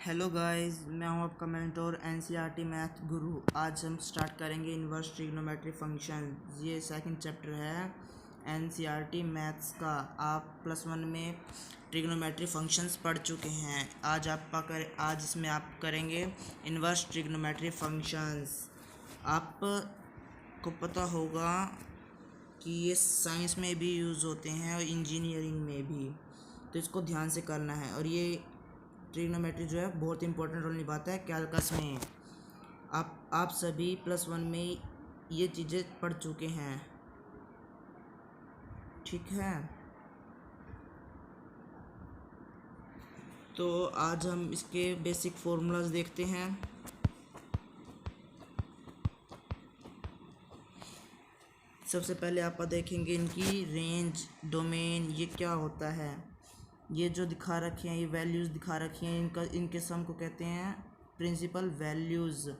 Hello guys, मैं हूं आपका मेंटोर एनसीईआरटी मैथ गुरु। आज हम स्टार्ट करेंगे इन्वर्स ट्रिग्नोमेट्री फंक्शन। ये सेकंड चैप्टर है एनसीईआरटी मैथ्स का। आप +1 में ट्रिग्नोमेट्री फंक्शंस पढ़ चुके हैं। आज इसमें आप करेंगे इन्वर्स ट्रिग्नोमेट्री फंक्शंस। आपको पता होगा कि ये साइंस में भी यूज़ होते हैं और इंजीनियरिंग में भी, तो इसको ध्यान से करना है। और ये ट्रिग्नोमेट्री जो है बहुत इंपॉर्टेंट रोल निभाता है कैलकुलस में। आप सभी +1 में ये चीज़ें पढ़ चुके हैं, ठीक है। तो आज हम इसके बेसिक फॉर्मूलाज देखते हैं। सबसे पहले आप देखेंगे इनकी रेंज, डोमेन, ये क्या होता है। ये जो दिखा रखे हैं, ये वैल्यूज़ दिखा रखी हैं, इनके सम को कहते हैं प्रिंसिपल वैल्यूज़।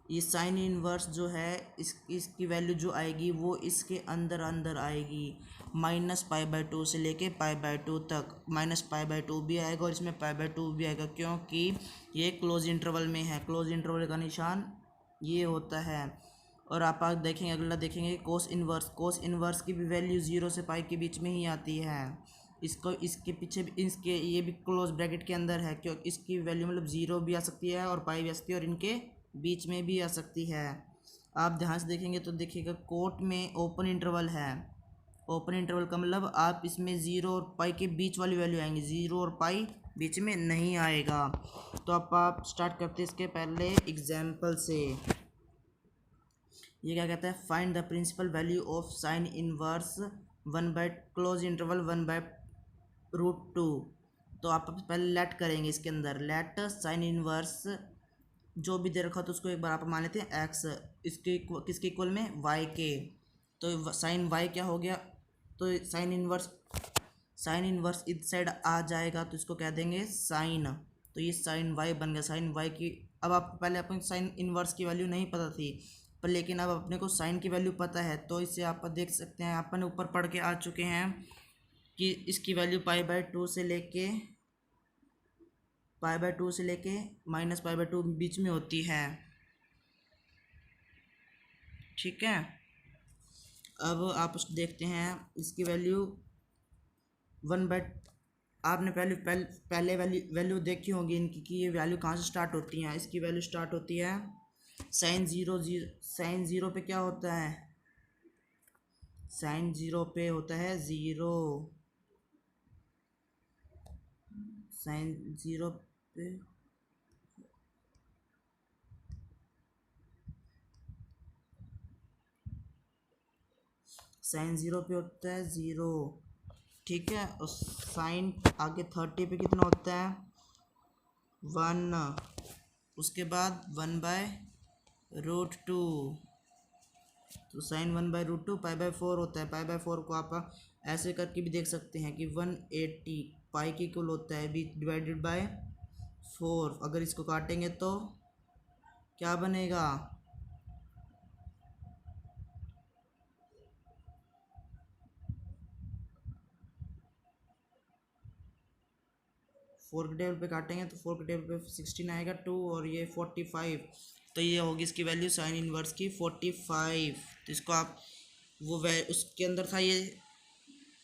ये साइन इनवर्स जो है इसकी वैल्यू जो आएगी वो इसके अंदर अंदर आएगी, -π/2 से लेके π/2 तक। -π/2 भी आएगा और इसमें π/2 भी आएगा, क्योंकि ये क्लोज इंटरवल में है। क्लोज इंटरवल का निशान ये होता है। और आप देखेंगे, अगला देखेंगे कोस इनवर्स की भी वैल्यू 0 से π के बीच में ही आती है। इसके पीछे भी इसके ये भी क्लोज ब्रैकेट के अंदर है, क्योंकि इसकी वैल्यू मतलब 0 भी आ सकती है और π भी आ सकती है और इनके बीच में भी आ सकती है। आप ध्यान से देखेंगे तो देखिएगा कोट में ओपन इंटरवल है। ओपन इंटरवल का मतलब आप इसमें 0 और π के बीच वाली वैल्यू आएंगी, 0 और π बीच में नहीं आएगा। तो आप स्टार्ट करते हैं इसके पहले एग्जाम्पल से। ये क्या कहता है, find the principal value of sine inverse 1/√2। तो आप पहले लेट करेंगे, इसके अंदर लेट साइन इनवर्स जो भी दे रखा तो उसको एक बार आप मान लेते हैं एक्स, इसके किसके इक्वल में, वाई के। तो साइन वाई क्या हो गया, तो साइन इनवर्स इस साइड आ जाएगा तो इसको कह देंगे साइन। तो ये साइन वाई बन गया। साइन वाई की अब आपको पहले अपने साइन इनवर्स की वैल्यू नहीं पता थी, पर लेकिन अब अपने को साइन की वैल्यू पता है, तो इससे आप देख सकते हैं, अपन ऊपर पढ़ के आ चुके हैं कि इसकी वैल्यू π/2 से लेके -π/2 बीच में होती है, ठीक है। अब आप उसको देखते हैं, इसकी वैल्यू आपने पहले वैल्यू देखी होगी इनकी कि ये वैल्यू कहाँ से स्टार्ट होती है। इसकी वैल्यू स्टार्ट होती है साइन 0 पे क्या होता है, साइन 0 पे होता है 0। साइन 0 पे होता है 0, ठीक है। और साइन आगे 30 पे कितना होता है, 1। उसके बाद 1/√2। तो साइन 1/√2 π/4 होता है। π/4 को आप ऐसे करके भी देख सकते हैं कि 180 पाई के इक्वल होता है, /4। अगर इसको काटेंगे तो क्या बनेगा, 4 के टेबल पे काटेंगे तो 4 के टेबल पे 16 आएगा, 2 और ये 45। तो ये होगी इसकी वैल्यू साइन इनवर्स की 45। तो इसको आप उसके अंदर था ये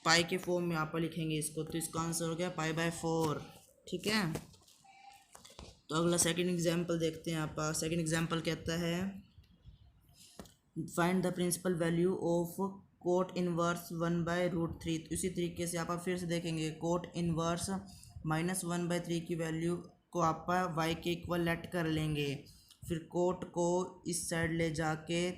पाई के फॉर्म में आप लिखेंगे इसको, तो इसका आंसर हो गया π/4, ठीक है। तो अगला सेकंड एग्जांपल देखते हैं। आप सेकंड एग्जांपल कहता है find the principal value of cot inverse 1/√3। तो इसी तरीके से आप फिर से देखेंगे, कोट इनवर्स -1/3 की वैल्यू को आप वाई के इक्वल लेट कर लेंगे। फिर कोट को इस साइड ले जाके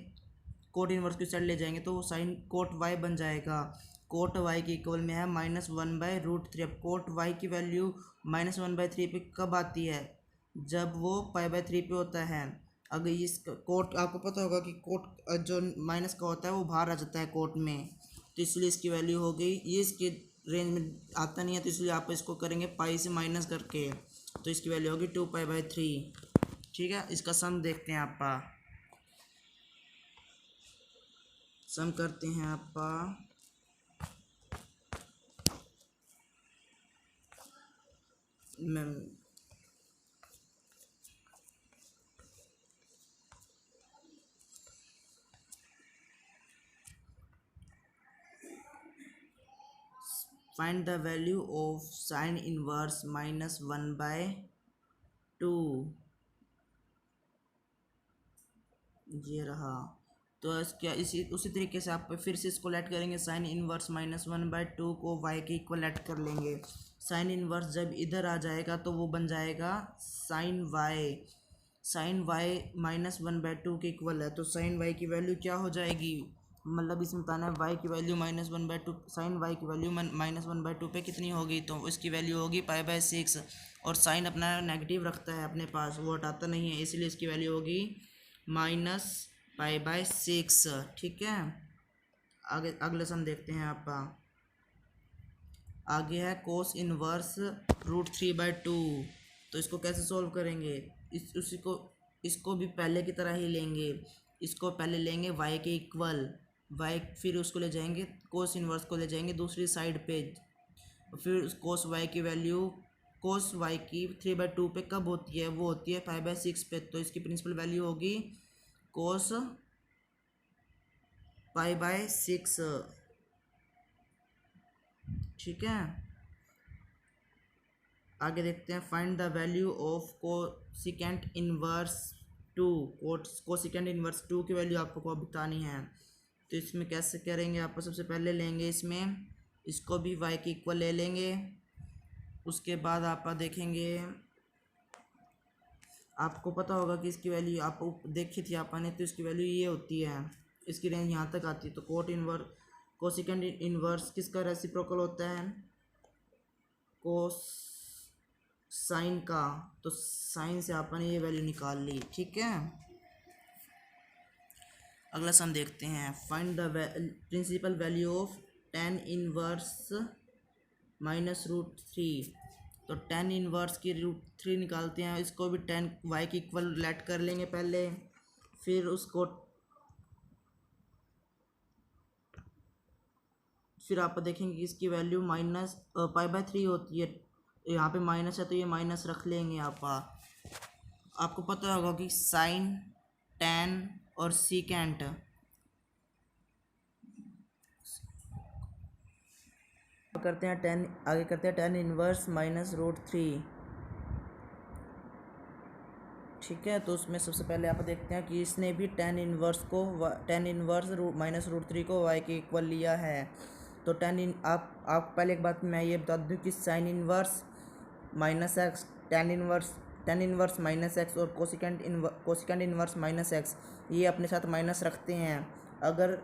कोट इनवर्स की साइड ले जाएंगे तो साइन कोट वाई बन जाएगा। कोट वाई के इक्वल में है -1/√3। अब कोट वाई की वैल्यू -1/3 पे कब आती है, जब वो π/3 पे होता है। अगर इस कोट आपको पता होगा कि कोट जो माइनस का होता है वो बाहर आ जाता है कोट में, तो इसलिए इसकी वैल्यू हो गई, ये इसके रेंज में आता नहीं है, तो इसलिए आप इसको करेंगे पाई से माइनस करके, तो इसकी वैल्यू होगी 2π/3, ठीक है। इसका सम देखते हैं, आप सम करते हैं। आप find the value of sine inverse -1/2। ये रहा। तो इसका इसी उसी तरीके से आप फिर से इसको लेट करेंगे, साइन इनवर्स -1/2 को y के इक्वल लेट कर लेंगे। साइन इनवर्स जब इधर आ जाएगा तो वो बन जाएगा साइन y -1/2 के इक्वल है। तो साइन y की वैल्यू क्या हो जाएगी, मतलब इसमें बताना है y की वैल्यू -1/2, साइन y की वैल्यू -1/2 पे कितनी होगी, तो इसकी वैल्यू होगी π/6। और साइन अपना नेगेटिव रखता है अपने पास, वो हटाता नहीं है, इसलिए इसकी वैल्यू होगी -π/6। ठीक है, आगे अगले सम देखते हैं आपका। आगे है कोस इनवर्स √3/2। तो इसको कैसे सॉल्व करेंगे, इसको भी पहले की तरह ही लेंगे। इसको पहले लेंगे y के इक्वल, y फिर उसको ले जाएंगे, कोस इनवर्स को ले जाएंगे दूसरी साइड पे। फिर कोस y की वैल्यू, कोस y की 3/2 पे कब होती है, वो होती है 5/6 पे। तो इसकी प्रिंसिपल वैल्यू होगी कोस π/6। ठीक है, आगे देखते हैं। Find the value of cosecant inverse 2। Cosecant inverse 2 की वैल्यू आपको बतानी है। तो इसमें कैसे करेंगे, आप सबसे पहले लेंगे इसमें, इसको भी y के इक्वल ले लेंगे। उसके बाद आप देखेंगे, आपको पता होगा कि इसकी वैल्यू आप देखी थी आपने, तो इसकी वैल्यू ये होती है, इसकी रेंज यहाँ तक आती है। तो कोसिकेंट इनवर्स किसका रेसिप्रोकल होता है, कोस साइन का। तो साइन से आपने ये वैल्यू निकाल ली। ठीक है, अगला सम देखते हैं। Find the principal value of tan inverse -√3। तो tan इनवर्स की √3 निकालते हैं। इसको भी tan y की इक्वल लेट कर लेंगे पहले, फिर आप देखेंगे कि इसकी वैल्यू -π/3 होती है। यहाँ पे माइनस है तो ये माइनस रख लेंगे। आपको पता होगा कि साइन, tan और सीकेंट, करते हैं आगे करते हैं tan इनवर्स -√3। ठीक है, तो उसमें सबसे पहले आप देखते हैं कि इसने भी tan इनवर्स -√3 को y के इक्वल लिया है। तो आप पहले एक बात मैं ये बता दूं कि sine inverse -x, tan inverse -x और कोसिकेंट इनवर्स -x, ये अपने साथ माइनस रखते हैं। अगर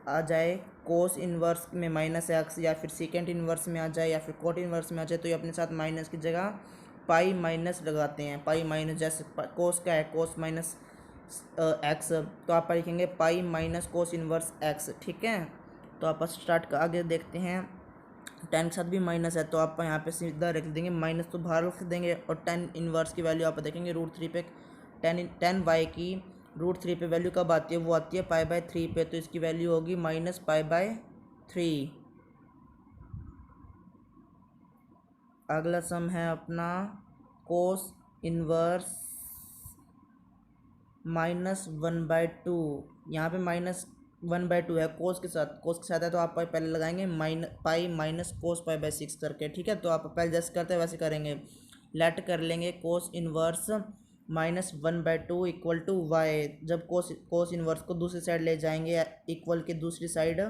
आ जाए कोस इनवर्स में -x, या फिर सेकेंड इनवर्स में आ जाए, या फिर कोट इनवर्स में आ जाए, तो ये अपने साथ माइनस की जगह पाई माइनस लगाते हैं। पाई माइनस, जैसे कोस का है कोस माइनस एक्स, तो आप लिखेंगे pi minus cos inverse x. ठीक है, तो आप आगे देखते हैं। tan के साथ भी माइनस है, तो आप यहाँ पे सीधा रख देंगे, माइनस तो बाहर रख देंगे। और tan इनवर्स की वैल्यू आप देखेंगे √3 पे, tan y की √3 पे वैल्यू कब आती है, वो आती है π/3 पे। तो इसकी वैल्यू होगी -π/3। अगला सम है अपना कोस इनवर्स -1/2। यहाँ पे -1/2 है, कोस के साथ है, तो आप पहले लगाएंगे पाई माइनस कोस π/6 करके। ठीक है, तो आप पहले जैसे करते हैं वैसे करेंगे, लेट कर लेंगे cos inverse -1/2 equal to y। जब कोस इनवर्स को दूसरी साइड ले जाएंगे, इक्वल के दूसरी साइड,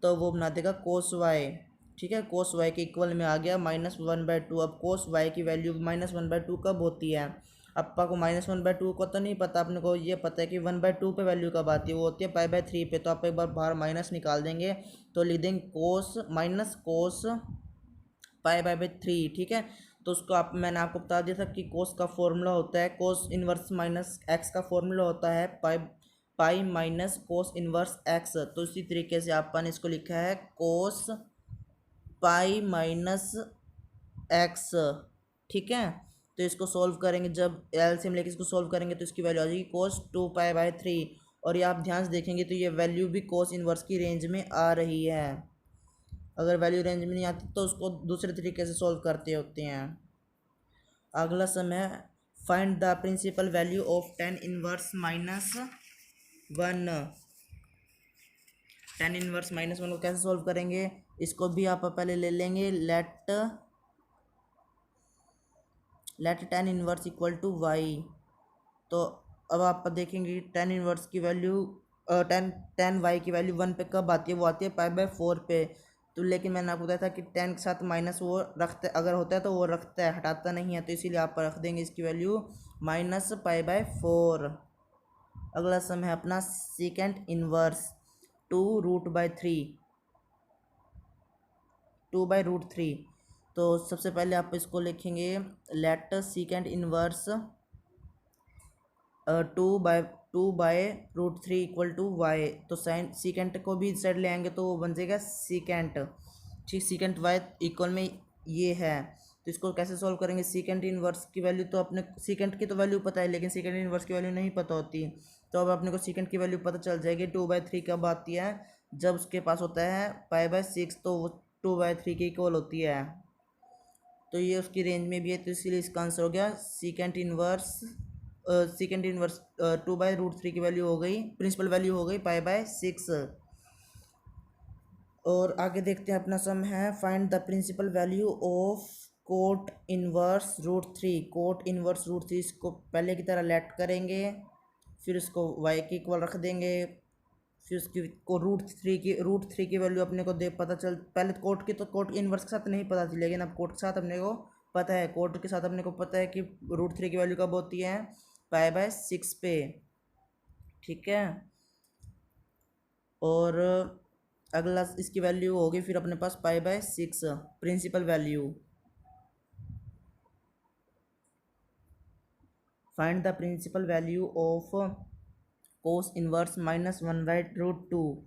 तो वो बना देगा कोस y। ठीक है, कोस y के इक्वल में आ गया -1/2। अब कोस y की वैल्यू -1/2 कब होती है, अपा को -1/2 को तो नहीं पता, अपने को ये पता है कि 1/2 पे वैल्यू कब आती है, वो होती है π/3 पे। तो आप एक बार बाहर माइनस निकाल देंगे, तो लिख देंगे कोस π/3। ठीक है, तो उसको मैंने आपको बता दिया था कि कोस का फॉर्मूला होता है, कोस इनवर्स -x का फॉर्मूला होता है pi minus cos inverse x। तो इसी तरीके से आपने इसको लिखा है कोस पाई माइनस x। ठीक है, तो इसको सॉल्व करेंगे, जब एलसीएम लेके इसको सॉल्व करेंगे तो इसकी वैल्यू आ जाएगी कोस 2π/3। और ये आप ध्यान से देखेंगे तो ये वैल्यू भी कोस इनवर्स की रेंज में आ रही है। अगर वैल्यू रेंज में नहीं आती तो उसको दूसरे तरीके से सॉल्व करते होते हैं। अगला सम है find the principal value of tan inverse -1। Tan inverse minus one को कैसे सॉल्व करेंगे, इसको भी आप पहले ले लेंगे let tan inverse equal to Y. तो अब आप देखेंगे टेन इनवर्स की वैल्यू टेन वाई की वैल्यू वन पे कब आती है, वो आती है पाई बाय फोर पे। तो लेकिन मैंने आपको बताया था कि टेन के साथ माइनस वो रखते, अगर होता है तो वो रखता है, हटाता नहीं है, तो इसीलिए आप रख देंगे इसकी value minus pi by four. अगला सम है अपना second inverse two by root three. तो सबसे पहले आप इसको लिखेंगे let second inverse two by root three equal to Y. तो साइन सीकेंट को भी इस साइड ले आएंगे तो वो बन जाएगा सीकेंट, ठीक। सीकेंट वाई इक्वल में ये है, तो इसको कैसे सॉल्व करेंगे, सीकेंट इनवर्स की वैल्यू तो अपने सीकेंट की तो वैल्यू पता है, लेकिन सीकेंट इनवर्स की वैल्यू नहीं पता होती। तो अब अपने को सीकेंट की वैल्यू पता चल जाएगी। टू बाई थ्री कब आती है, जब उसके पास होता है पाई बाय सिक्स, तो वो टू बाई थ्री की इक्वल होती है। तो ये उसकी रेंज में भी है, तो इसीलिए इसका आंसर हो गया secant inverse two by root three की वैल्यू हो गई, प्रिंसिपल वैल्यू हो गई पाई बाय सिक्स। और आगे देखते हैं अपना सम है find the principal value of cot inverse root three. Cot inverse root three, इसको पहले की तरह लेट करेंगे, फिर इसको वाई के इक्वल रख देंगे, फिर उसकी को रूट थ्री की वैल्यू अपने को दे पता चल, पहले कोट की तो कोट इनवर्स के साथ नहीं पता थी, लेकिन अब कोट के साथ अपने को पता है, कोट के साथ अपने को पता है कि रूट थ्री की वैल्यू कब होती है, पाई बाय सिक्स पे, ठीक है। और अगला इसकी वैल्यू होगी फिर अपने पास pi by six principal value. Find the principal value of cos inverse minus one by root two.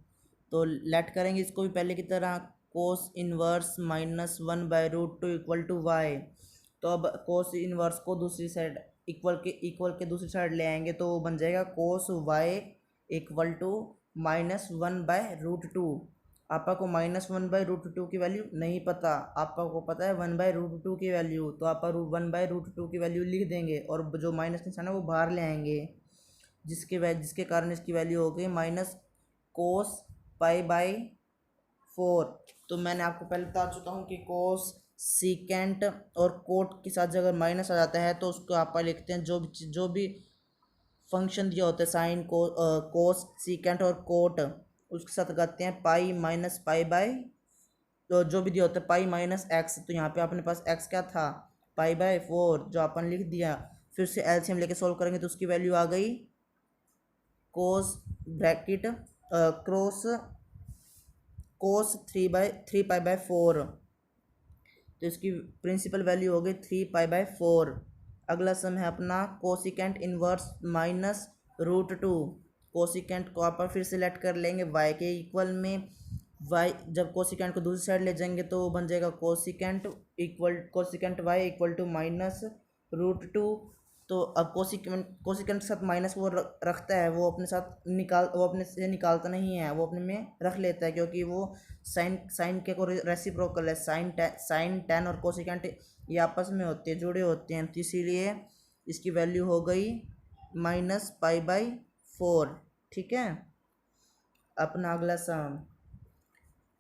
तो लेट करेंगे इसको भी पहले की तरह, cos inverse minus one by root two equal to Y. तो अब कोस इनवर्स को दूसरी साइड इक्वल के दूसरी साइड ले आएंगे, तो बन जाएगा cos Y equal to minus one by root two. आपा को minus one by root two की वैल्यू नहीं पता, आपा को पता है वन बाई रूट टू की वैल्यू, तो आप वन बाई रूट टू की वैल्यू लिख देंगे और जो माइनस निशान है वो बाहर ले आएंगे, जिसके कारण इसकी वैल्यू हो गई minus cos pi by four. तो मैंने आपको पहले बता चुका हूँ कि कोस सीकेंट और कोट के साथ अगर माइनस आ जाता है तो उसको आप लिखते हैं जो भी फंक्शन दिया होता है साइन को कोस सीकेंट और कोट, उसके साथ करते हैं पाई माइनस पाई बाई, तो जो भी दिया होता है पाई माइनस एक्स। तो यहाँ पे अपने पास एक्स क्या था, पाई बाय फोर, जो अपन लिख दिया। फिर से एलसीएम लेके सॉल्व करेंगे तो उसकी वैल्यू आ गई cos bracket cross cos three pi by four. तो इसकी प्रिंसिपल वैल्यू हो गई थ्री पाई बाय फोर। अगला सम है अपना cosecant inverse minus root two. Cosecant को आप फिर से लेट कर लेंगे वाई के इक्वल में, वाई जब कोसिकेंट को दूसरी साइड ले जाएंगे तो बन जाएगा cosecant Y equal to minus root two. तो अब कोसिकेंट के साथ माइनस वो रखता है, वो अपने से निकालता नहीं है, वो अपने में रख लेता है, क्योंकि वो साइन के को रेसिप्रोकल है, साइन टेन और कोसिकेंट ये आपस में होते हैं, जुड़े होते हैं, तो इसीलिए इसकी वैल्यू हो गई माइनस पाई बाई फोर, ठीक है। अपना अगला सम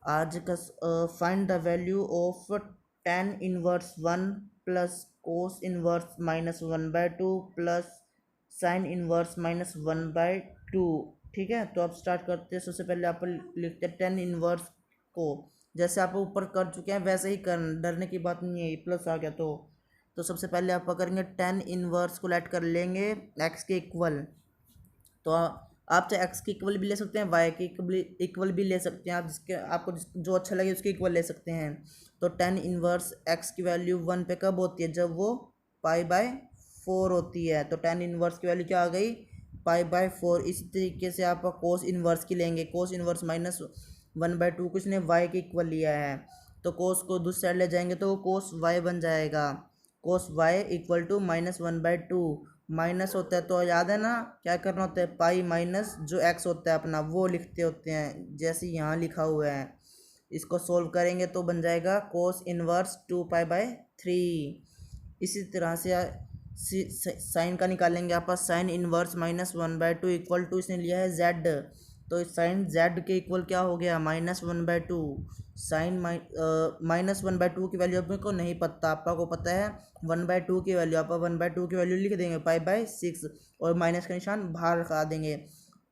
आज का find the value of tan inverse one plus cos inverse minus one by two plus sign inverse minus one by to, ठीक है। तो अब स्टार्ट करते हैं। सबसे पहले आप लिखते हैं टेन इनवर्स को, जैसे आप ऊपर कर चुके हैं वैसे ही कर, डरने की बात नहीं है, प्लस आ गया तो सबसे पहले आप करेंगे टेन इनवर्स को लेट कर लेंगे एक्स के इक्वल। तो आप चाहे एक्स के इक्वल भी ले सकते हैं, वाई के इक्वल भी ले सकते हैं, आप आपको जो अच्छा लगे उसके इक्वल ले सकते हैं। तो टेन इनवर्स एक्स की वैल्यू वन पे कब होती है, जब वो पाई बाय फोर होती है। तो टेन इनवर्स की वैल्यू क्या आ गई, पाई बाय फोर। इसी तरीके से आप कोस इनवर्स की लेंगे, cos inverse minus one by to, कुछ ने वाई के इक्वल लिया है, तो कोस को दूसरी साइड ले जाएंगे तो कोस वाई बन जाएगा, cos Y equal to minus one by two. Minus होता है तो याद है ना क्या करना होता है, पाई माइनस जो एक्स होता है अपना वो लिखते होते हैं, जैसे यहाँ लिखा हुआ है। इसको सोल्व करेंगे तो बन जाएगा cos inverse two pi by three. इसी तरह से साइन का निकालेंगे आप, sine inverse minus one by two equal to इसने लिया है जेड, तो साइन जेड के इक्वल क्या हो गया, -1/2। साइन -1/2 की वैल्यू अपने को नहीं पता, आपका को पता है 1/2 की वैल्यू। आप 1/2 की वैल्यू लिख देंगे π/6 और माइनस का निशान बाहर लगा देंगे।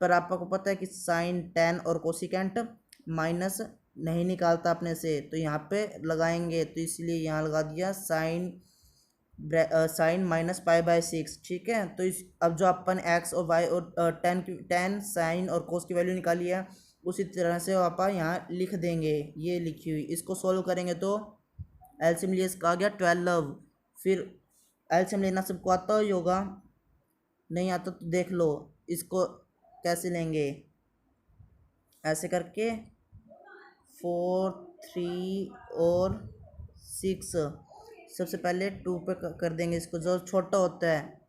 पर आपको पता है कि साइन, टेन और कोसिकेंट माइनस नहीं निकालता अपने से, तो यहाँ पे लगाएंगे, तो इसलिए यहाँ लगा दिया साइन -π/6। ठीक है, तो इस अब जो अपन एक्स और वाई और टेन साइन और कोस की वैल्यू निकाली है, उसी तरह से आप यहाँ लिख देंगे, ये लिखी हुई। इसको सॉल्व करेंगे तो एलसीएम लिए इसका आ गया 12। फिर एलसीएम लेना सबको आता ही होगा, नहीं आता तो देख लो इसको कैसे लेंगे। ऐसे करके 4, 3 और 6, सबसे पहले 2 पे कर देंगे इसको, जो छोटा होता है,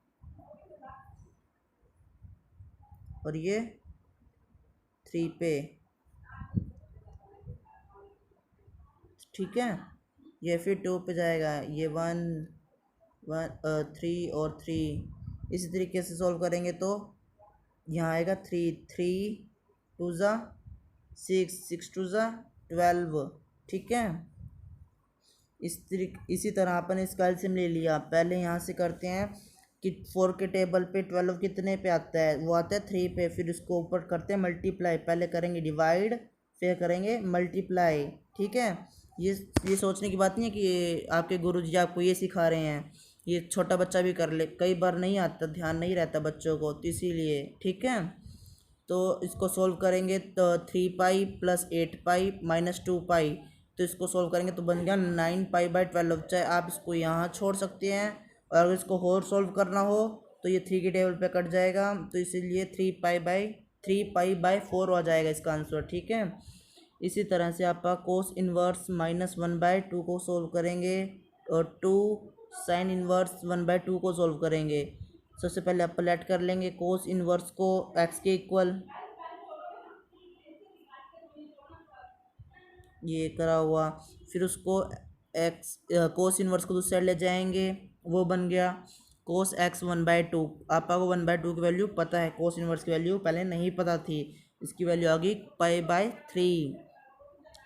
और ये 3 पे। ठीक है, ये फिर 2 पे जाएगा, ये 1, 3 और 3। इसी तरीके से सॉल्व करेंगे तो यहाँ आएगा 3, 3 2 ज़ा 6, 6 2 ज़ा 12। ठीक है, इसी तरह अपन इसका एलसीएम ले लिया। पहले यहाँ से करते हैं कि 4 के टेबल पे 12 कितने पे आता है, वो आता है 3 पे। फिर इसको ऊपर करते हैं मल्टीप्लाई, पहले करेंगे डिवाइड फिर करेंगे मल्टीप्लाई। ठीक है, ये सोचने की बात नहीं है कि ये आपके गुरुजी आपको ये सिखा रहे हैं, ये छोटा बच्चा भी कर ले, कई बार नहीं आता, ध्यान नहीं रहता बच्चों को, तो इसीलिए। ठीक है, तो इसको सोल्व करेंगे तो 3π + 8π - 2π, तो इसको सोल्व करेंगे तो बन गया 9π/12। चाहे आप इसको यहाँ छोड़ सकते हैं, और अगर इसको और सोल्व करना हो तो ये 3 के टेबल पे कट जाएगा, तो इसीलिए 3π/4 आ जाएगा इसका आंसर। ठीक है, इसी तरह से आप कोस इनवर्स -1/2 को सोल्व करेंगे, और 2 साइन इनवर्स 1/2 को सोल्व करेंगे। सबसे पहले आप लेट कर लेंगे कोस इनवर्स को एक्स के इक्वल, ये करा हुआ। फिर उसको एक्स कोस इनवर्स को दूसरी साइड ले जाएंगे, वो बन गया कोस x 1/2। आपको 1/2 की वैल्यू पता है, कोस इनवर्स की वैल्यू पहले नहीं पता थी, इसकी वैल्यू आ गई π/3।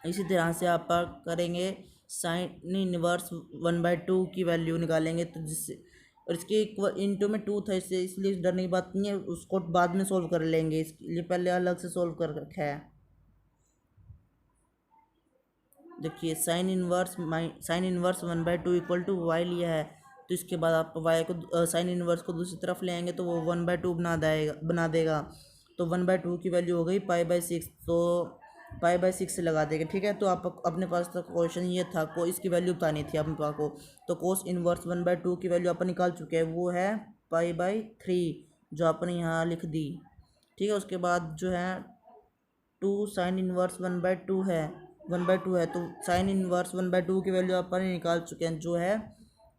इसी तरह से आप करेंगे साइन इनवर्स 1/2 की वैल्यू निकालेंगे, तो जिससे, और इसके इनटू में 2 था, इससे इसलिए डरने की बात नहीं है, उसको बाद में सोल्व कर लेंगे, इसलिए पहले अलग से सोल्व कर रखा है। देखिए साइन इनवर्स 1/2 = y लिया है, तो इसके बाद आप y को साइन इनवर्स को दूसरी तरफ ले आएंगे तो वो 1/2 बना देगा। तो 1/2 की वैल्यू हो गई π/6, तो π/6 से लगा देंगे। ठीक है, तो आप अपने पास तक क्वेश्चन ये था, को इसकी वैल्यू बतानी थी अपने पास को, तो कोस इनवर्स 1/2 की वैल्यू अपन निकाल चुके हैं, वो है π/3, जो आपने यहाँ लिख दी। ठीक है, उसके बाद जो है 2 साइन इनवर्स 1/2 है, तो साइन इनवर्स 1/2 की वैल्यू अपन निकाल चुके हैं, जो है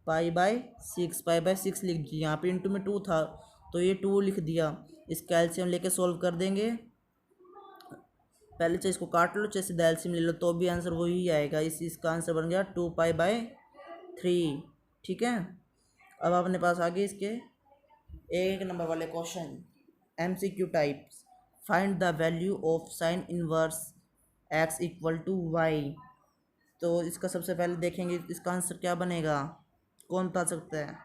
π/6 लिख दिया। यहाँ पे इंटू में 2 था, तो ये 2 लिख दिया। इसका एलसीएम लेके सॉल्व कर देंगे, पहले चाहे इसको काट लो, चाहे सीधा एलसीएम ले लो, तो भी आंसर वही आएगा। इसका आंसर बन गया 2π/3। ठीक है, अब अपने पास आ गए इसके 1 नंबर वाले question, MCQ types. Find the value of sine inverse x = y। तो इसका सबसे पहले देखेंगे इसका आंसर क्या बनेगा, कौन बता सकता है,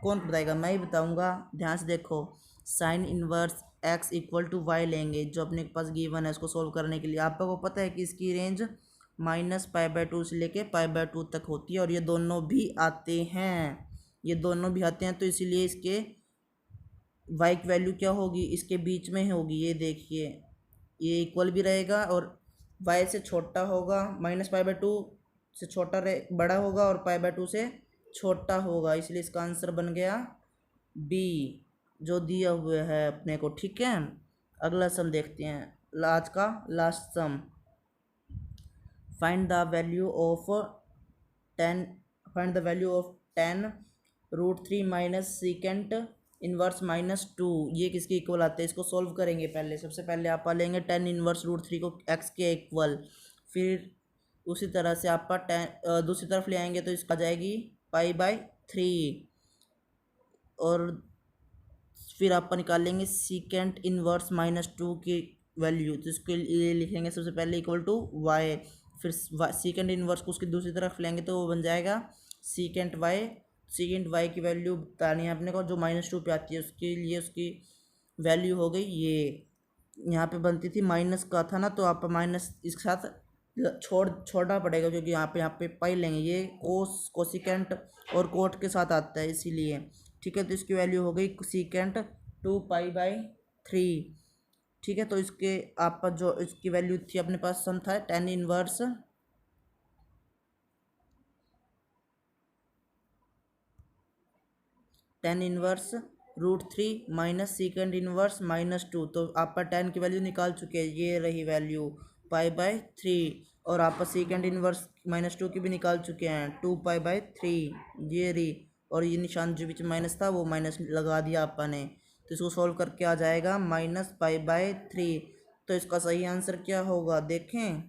कौन बताएगा, मैं ही बताऊंगा। ध्यान से देखो, साइन इनवर्स x = y लेंगे, जो अपने पास गिवन है, उसको सोल्व करने के लिए आपको पता है कि इसकी रेंज -π/2 से लेके π/2 तक होती है, और ये दोनों भी आते हैं, तो इसीलिए इसके y की वैल्यू क्या होगी, इसके बीच में होगी। ये देखिए, ये इक्वल भी रहेगा और y से छोटा होगा, -π/2 से छोटा बड़ा होगा, और π/2 से छोटा होगा, इसलिए इसका आंसर बन गया B, जो दिया हुआ है अपने को। ठीक है, अगला सम देखते हैं, आज का last sum. Find the value of 10 √3 - second inverse -2, ये किसके इक्वल आते हैं, इसको सॉल्व करेंगे। पहले सबसे पहले आप लेंगे 10 इनवर्स √3 को x के इक्वल, फिर उसी तरह से आप 10 दूसरी तरफ ले आएंगे, तो इसका जाएगी π/3, और फिर आप निकालेंगे सीकेंट इनवर्स -2 की वैल्यू, तो इसके लिए लिखेंगे सबसे पहले इक्वल टू वाई, फिर सीकेंट इनवर्स को उसकी दूसरी तरफ लेंगे तो वो बन जाएगा सीकेंट वाई। सीकेंट वाई की वैल्यू बतानी है अपने को, जो -2 पे आती है, उसके लिए उसकी वैल्यू हो गई ये, यहाँ पे बनती थी माइनस का था ना, तो आप माइनस इसके साथ छोड़ना पड़ेगा, क्योंकि यहाँ पे पाई लेंगे, ये कोसिकेंट और कोट के साथ आता है इसीलिए। ठीक है, तो इसकी वैल्यू हो गई सीकेंट 2π/3। ठीक है, तो इसके आप जो इसकी वैल्यू थी अपने पास सम था tan−1 √3 माइनस सीकेंड इनवर्स -2, तो आप tan की वैल्यू निकाल चुके हैं, ये रही वैल्यू π/3। और आप सीकेंड इनवर्स -2 की भी निकाल चुके हैं 2π/3, ये रही। और ये निशान जो बीच में माइनस था वो माइनस लगा दिया आपने, तो इसको सॉल्व करके आ जाएगा -π/3। तो इसका सही आंसर क्या होगा देखें,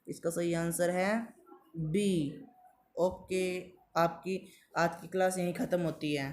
इसका सही आंसर है बी। ओके, आपकी आज की क्लास यहीं ख़त्म होती है।